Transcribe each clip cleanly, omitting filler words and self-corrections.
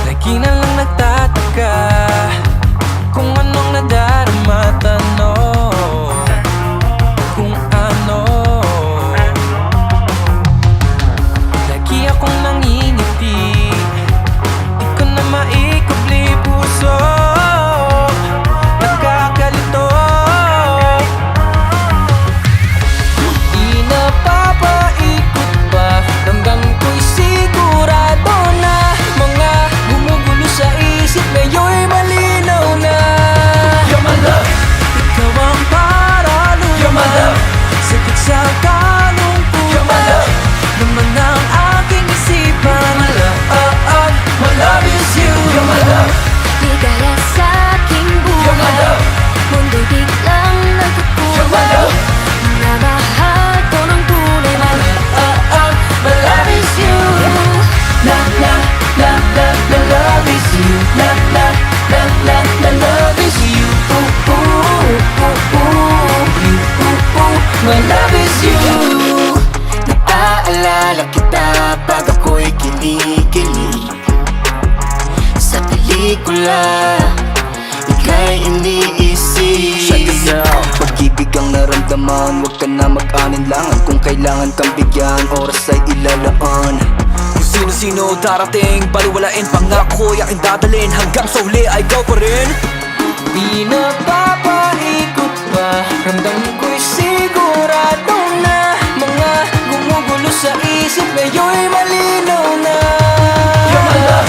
Lagi na lang nagtataka kung anong nadarama, tanong kung ano. Lagi akong nangingiti, di ko na maikubli puso, nagkakalito. Di napapaikot pa, ramdam ko'y sigurado na mga gumugulo sa isip ngayon'y malinaw na. You're my love, ikaw ang paraluma. You're my love, sakit sa kalungkutan. You're my love, naman ang aking isipan. My love, my love is you. You're my love, Ligaya sa aking you're my buhay, love, mundo'y biglang you're my nagkukulay. love. Minamahal ko ng tunay, my love, My love is you. La la la la, my love is you. La la la la, my love is you. Ooh ooh ooh ooh, you ooh ooh, my love is you. Naaalala kita pag ako'y kinikilig sa pelikula, ika'y iniisip. Shut this down. Pag-ibig ang naramdaman, huwag ka na mag-alinlangan. Kung kailangan kang bigyan, oras ay ilalaan. Kung sino-sino darating, baliwalain, pangako'y aking dadalhin, hanggang sa huli ay ikaw pa rin. Di napapaikot pa, ramdam ko'y sigurado na mga gumugulo sa isip ngayon'y malinaw na. You're my love,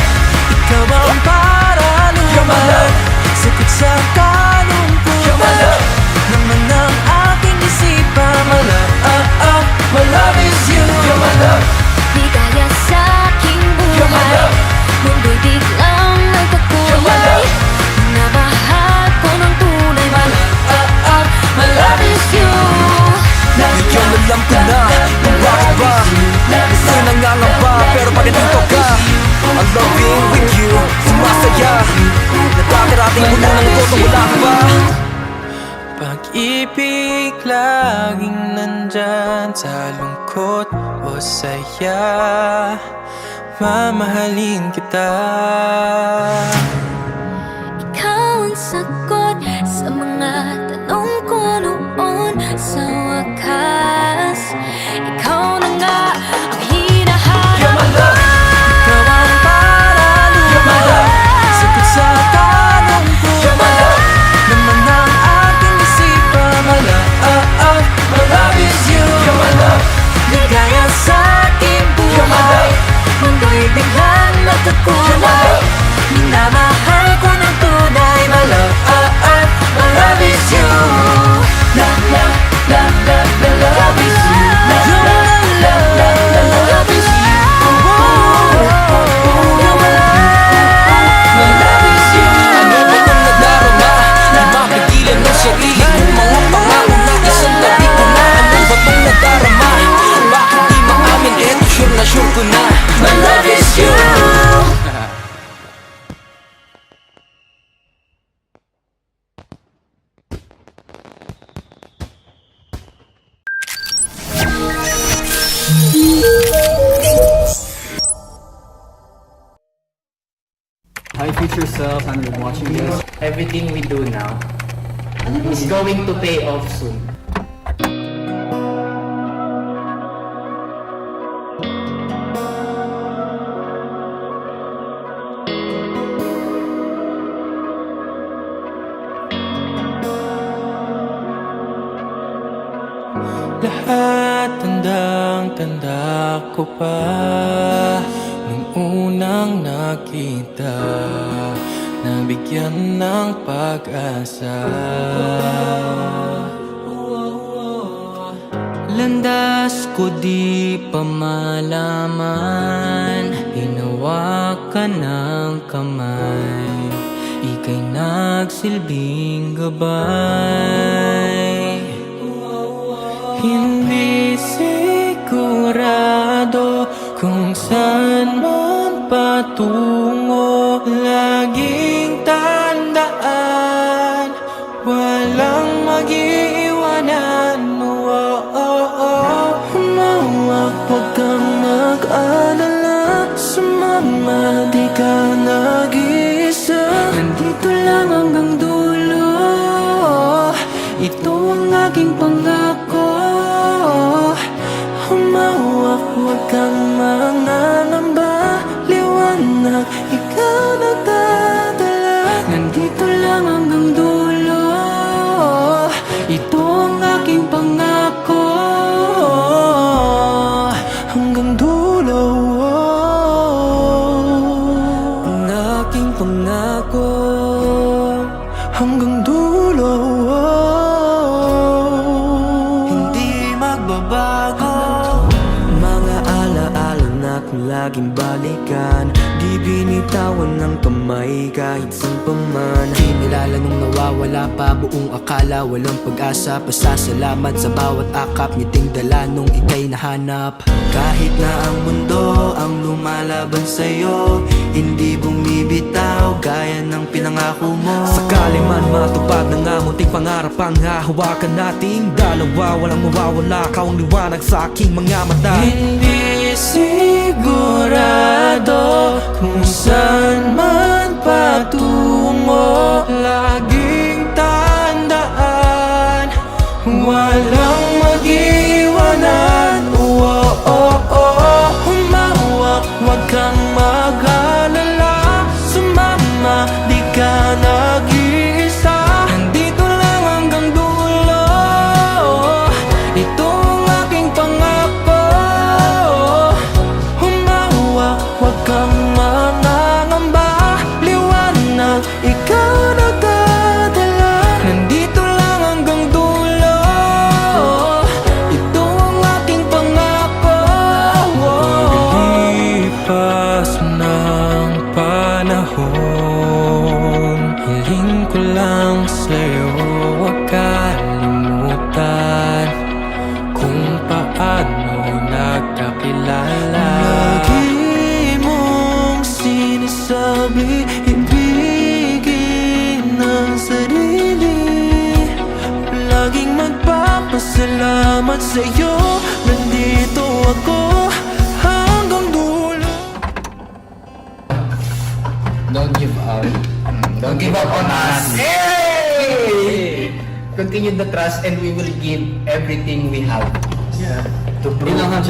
ikaw ang paraluma. You're my love, sakit sa kalungkutan. You're my love, naman ang aking isipan. My love, my love is you. You're my love, ligaya sa aking you're my buhay, love, mundo'y biglang you're my nagkakulay. love. Minamahal ko ng tunay, my My love is you. Ngayon alam ko na kung bakit ba gusto nangangamba, pero pag nandito ka, I'm loving with you, sumasaya, nakakarating mo na ng kotong wala ka pa. Pag-ibig laging nandyan sa lungkot o saya, mamahalin kita. Ikaw ang sagot sa mga tanong ko noon. Sa wakas, ikaw na nga ang hinahanap. You're my love, ikaw ang paraluma. You're my love, sakit sa kalungkutan. You're my love, naman ang aking isipan. My love is you. You're my love, Ligaya sa aking you're my buhay, love, mundo'y biglang you're my nagkakulay. love. Minamahal ko ng tunay, my love, My love is you. La la la la, my love is you. La la la la, my love is you. My love is you. Ano ba itong nadarama? Di mapigilan ng sarili kong mga pangako na isang tabi ko na. Ano ba itong nadarama? Bakit di maamin? Eto sure na sure ko na. My love is you. Hi future self, I'm watching this. Everything we do now is going to pay off soon. Lahat tandang-tanda ko pa nung unang nakita, nabigyan ng pag-asa. Landas ko di pa malaman, hinawakan ng kamay, ika'y nagsilbing gabay. Hindi sigurado kung saan man patungo, laging tandaan, walang mag-iiwan iwanan. Humawak, huwag kang mag-alala. Sumama, di ka nag-iisa. Nandito lang hanggang dulo. Ito ang aking pangako. Humawak, huwag kang mangangamba. Liwanag, ikaw nagdadala. Nandito lang hanggang dulo. Ito ang aking pangako. Hanggang dulo. Ang aking pangako. Hanggang dulo. Hindi magbabago. Mga alaala natin laging balikan. Di binitawan ng kamay kahit saan pa man. Di nilala nung nawawala pa buong akala. Walang pag-asa, pasasalamat sa bawat akap. Ngiting dala nung ika'y nahanap. Kahit na ang mundo ang lumalaban sa'yo, hindi bumibitaw gaya ng pinangako mo. Sakali man matupad ng amunting pangarap ang hahawakan nating dalawa. Walang mawawala, ka ang liwanag sa aking mga mata. Hindi sigurado kung saan man patungo. Laging tandaan, walang mag-iwanan. Humawak, huwag kang mag-alala. Sumama, di ka nag-iisa. Nandito lang hanggang dulo. Ito ang aking pangako. Humawak, huwag kang mangangamba. Liwanag, ikaw nagdadala. Nandito lang hanggang dulo. Ito ang aking pangako. Lipas ng panahon, hiling ko lang sa'yo, huwag kalimutan kung paano nagkakilala. Lagi mong sinasabi, ibigin ang sarili. Laging magpapasalamat sa'yo. Nandito ako hanggang dulo. Don't give up. Don't give up on us. Hey! Continue the trust and we will give everything we have. Yeah. To In prove. 100%.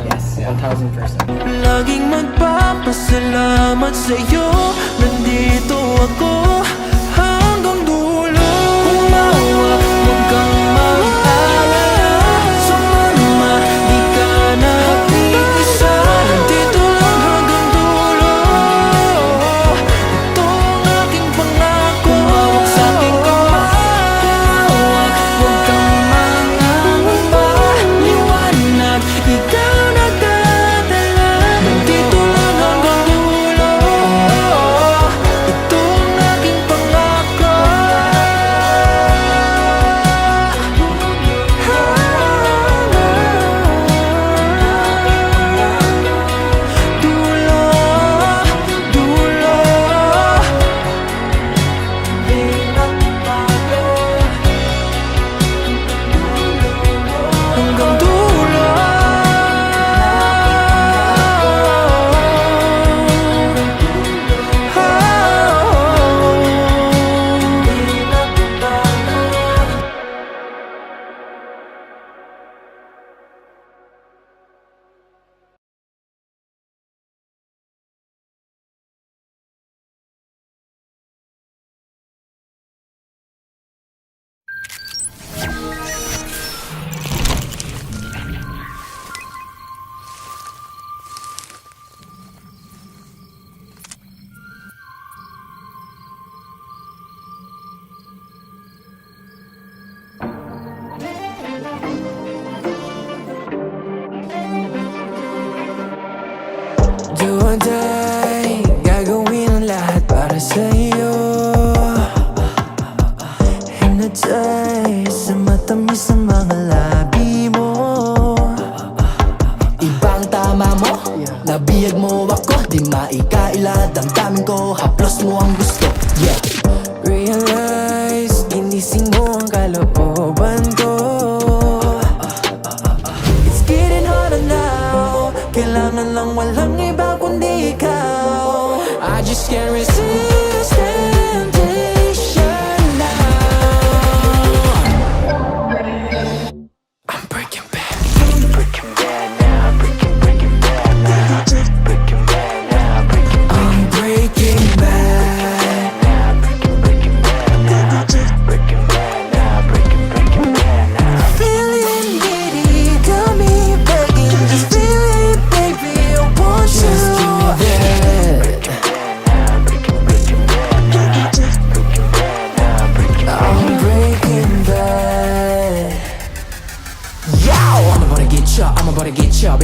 Yes, yeah. 1000%. Laging magpapasalamat sa'yo. Nandito ako hanggang dulo. Humawak, huwag kang mag-alala. Sumama, di ka nag-iisa. Nandito lang hanggang dulo. Ito ang aking pangako. Humawak sa aking kamay. Humawak, huwag kang mangangamba. Liwanag, ikaw nagdadala. Nandito lang hanggang dulo. Ito ang aking pangako.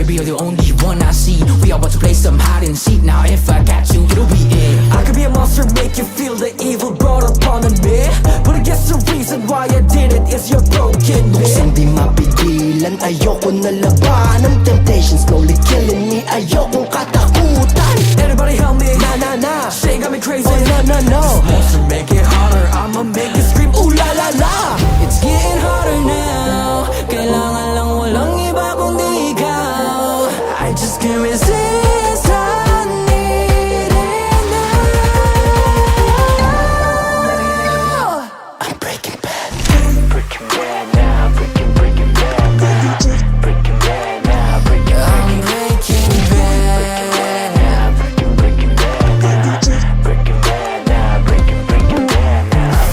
Baby, you're the only one I see. We all about to play some hide and seek. Now if I got you, it'll be it. I could be a monster, make you feel the evil brought upon me. But I guess the reason why I did it is you're broken, Tuksong di mapigilan, ayoko na labanan. Temptations slowly killing me, ayokong katakutan. Everybody help me, Na. shit got me crazy. Oh no. Monster, make it harder, I'ma make it scream, ooh la la la. It's getting harder now. Kailangan lang walang iba kundi ikaw. I just can't resist, I need it now. I'm breaking bad. I'm breaking bad.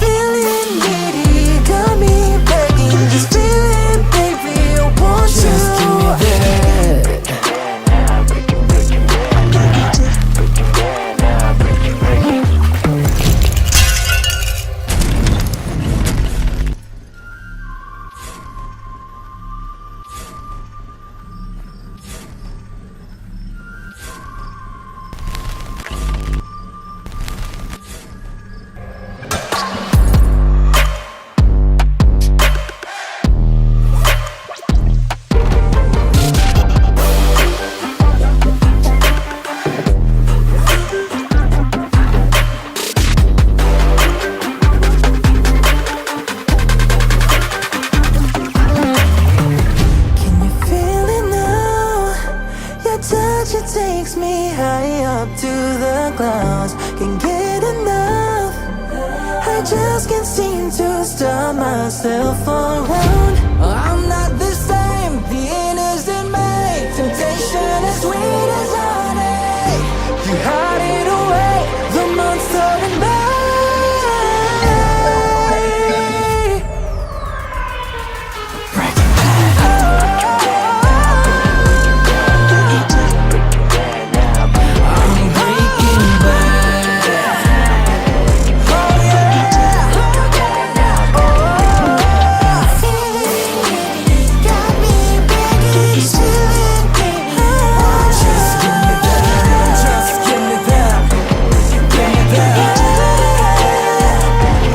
Feeling needy, got me begging. Just feeling, baby, I want you. Just give me that. Can you feel it now? Your touch, it takes me high up to the clouds. Can't get enough. I just can't seem to stop myself around. I'm not the same, the innocent me. Temptation as sweet as honey. You hide it away, the monster in me. I'm breaking Got me begging, just feeling, baby. Just give me that, just give me that, give me that.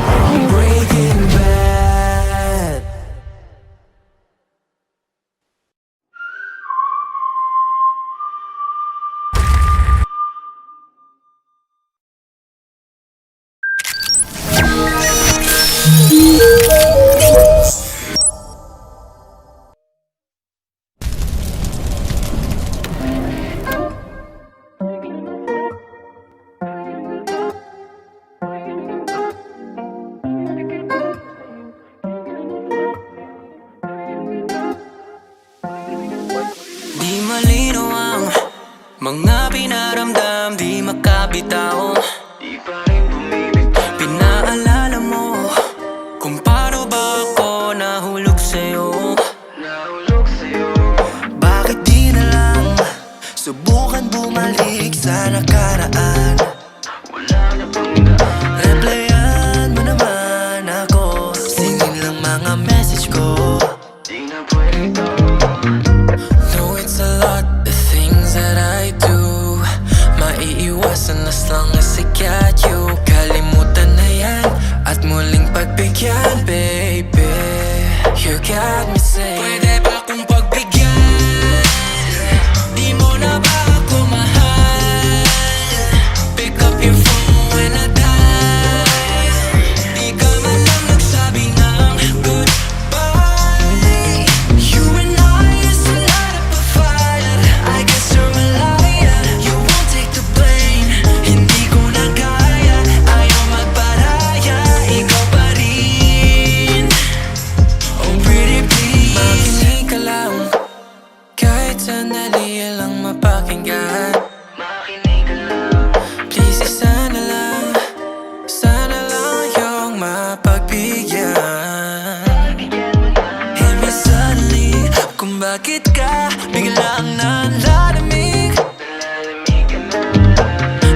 I'm breaking bad. Di malinaw ang mga pinaramdam, di makabitaw. Pinaalala mo kung paano ba ako nahulog sa'yo. Bakit di na lang subukan bumalik sa nakaraan? Replyan mo naman ako, singin lang mga message ko. No, it's a lot, the things that I do. Maiiwasan as long as I got you. Kalimutan na yan at muling pagbigyan, baby. You got me saying, pwede ba kung pagbigyan? Di mo na ba ako mahal? Pick up your phone when I dial. Di ka man lang nagsabi ng goodbye. You and I used to light up a fire. I guess you're a liar. You won't take the blame. Hindi ko na kaya. Ayaw magparaya. Ikaw pa rin. Oh pretty please, makinig ka lang. Kahit sandali lang mapakinggan. Please, sana lang yung mapagbigyan. Hit me suddenly, kung bakit ka biglang nanlalamig.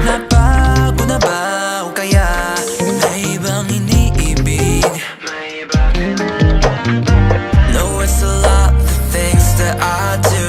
Nabago na ba o kaya may ibang iniibig? No, it's a lot of things that I do.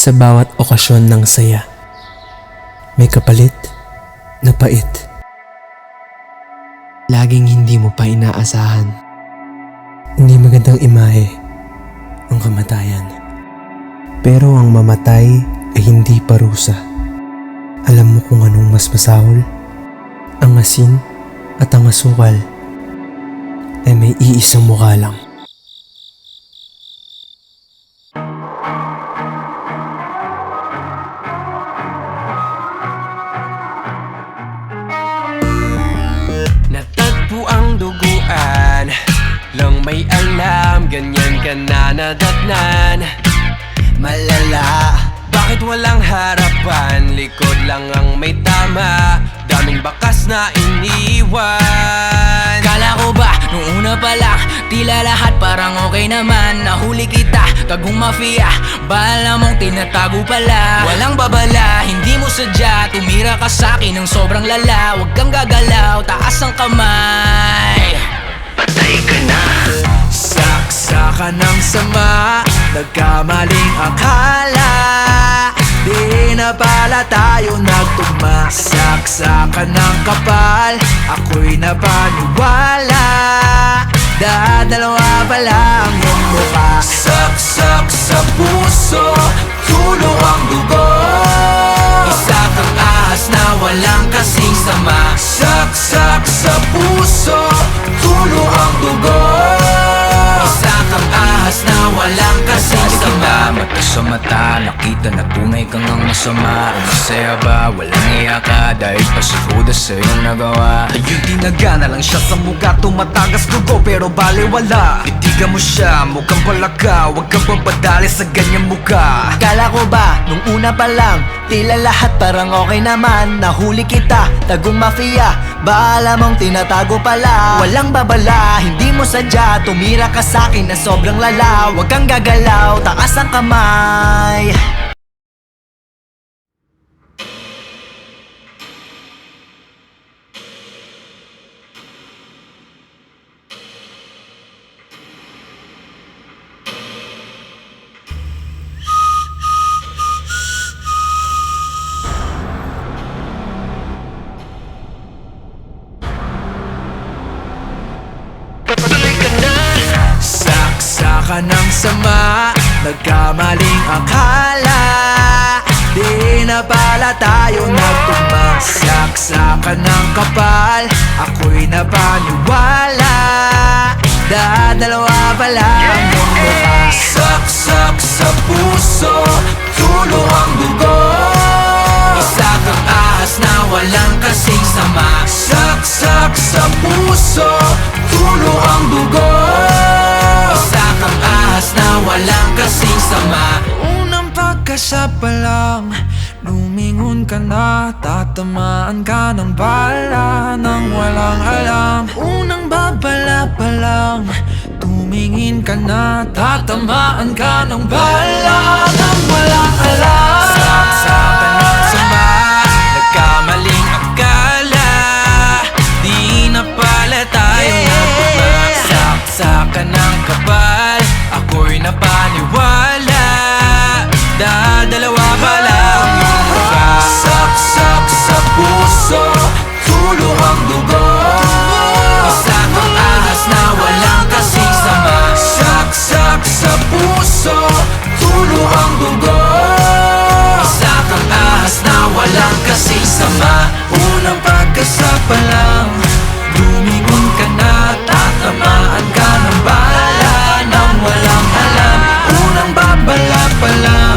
Sa bawat okasyon ng saya, may kapalit na pait. Laging hindi mo pa inaasahan. Hindi magandang imahe ang kamatayan. Pero ang mamatay ay hindi parusa. Alam mo kung anong mas masahol? Ang asin at ang asukal ay may iisang mukha lang. Natagpo ang duguan, lang may alam, ganyan ka na nadatnan. Malala, bakit walang harapan? Likod lang ang may tama, daming bakas na iniwan. Kala ko ba, nung una pa lang, tila lahat parang okay naman. Nahuli kita, tagong mafia, bala mong tinatago pala. Walang babala, hindi mo sadya, tumira ka sa'kin ng sobrang lala. Huwag kang gagalaw, taas ang kamay. Patay ka na. Saksakan ng sama, nagkamaling akala. Di na pala tayo nagtugma. Saksakan ng kapal, ako'y napaniwala. Dadalawa pala ang iyong mukha. Saksak sa puso, tulo ang dugo. Isa kang ahas na walang kasing sama. Saksak sa puso, tulo ang dugo. Isa kang ahas na walang kasing sama. Mata sa mata, nakita na tunay kang ang masama. Masaya ba? Walang iya ka dahil pasihuda sa iyong nagawa. Ayun, tinaga na lang siya sa mukha, tumatagas dugo pero baliwala. Titigan mo siya, mukhang palaka, huwag kang papadali sa ganyang mukha. Akala ko ba, nung una pa lang, tila lahat parang okay naman. Nahuli kita, tagong mafia, bahala mong tinatago pala. Walang babala, hindi mo sadya, tumira ka sa'kin na sobrang lala. Huwag kang gagalaw, taas ang kamay. Saksakan ng sama, nagkamaling akala. Di na pala tayo nagtugma. Saksakan ng kapal, ako'y napaniwala. Dadalawa pala ang iyong mukha. Saksak sa puso, tulo ang dugo. Isa kang ahas na walang kasing sama. Saksak sa puso, tulo ang dugo. Isa kang ahas na walang kasing sama. Unang pagkasa pa lang, lumingon ka na, tatamaan ka ng bala nang walang alam. Unang babala pa lang, tumingin ka na, tatamaan ka ng bala nang walang alam. Saksakan ng sama, nagkamaling akala. Di na pala tayo nagtugma. Saksakan ng kapal, ako'y napaniwala. Dadalawa pala ang iyong mukha. Saksak sa puso, tulo ang dugo. Isa kang ahas na walang kasing sama. Saksak sa puso, tulo ang dugo. Isa kang ahas na walang kasing sama. Unang pagkasapa lang, lumingon ka na, tatamaan ka ng bala nang walang alam. Unang babala pa lang,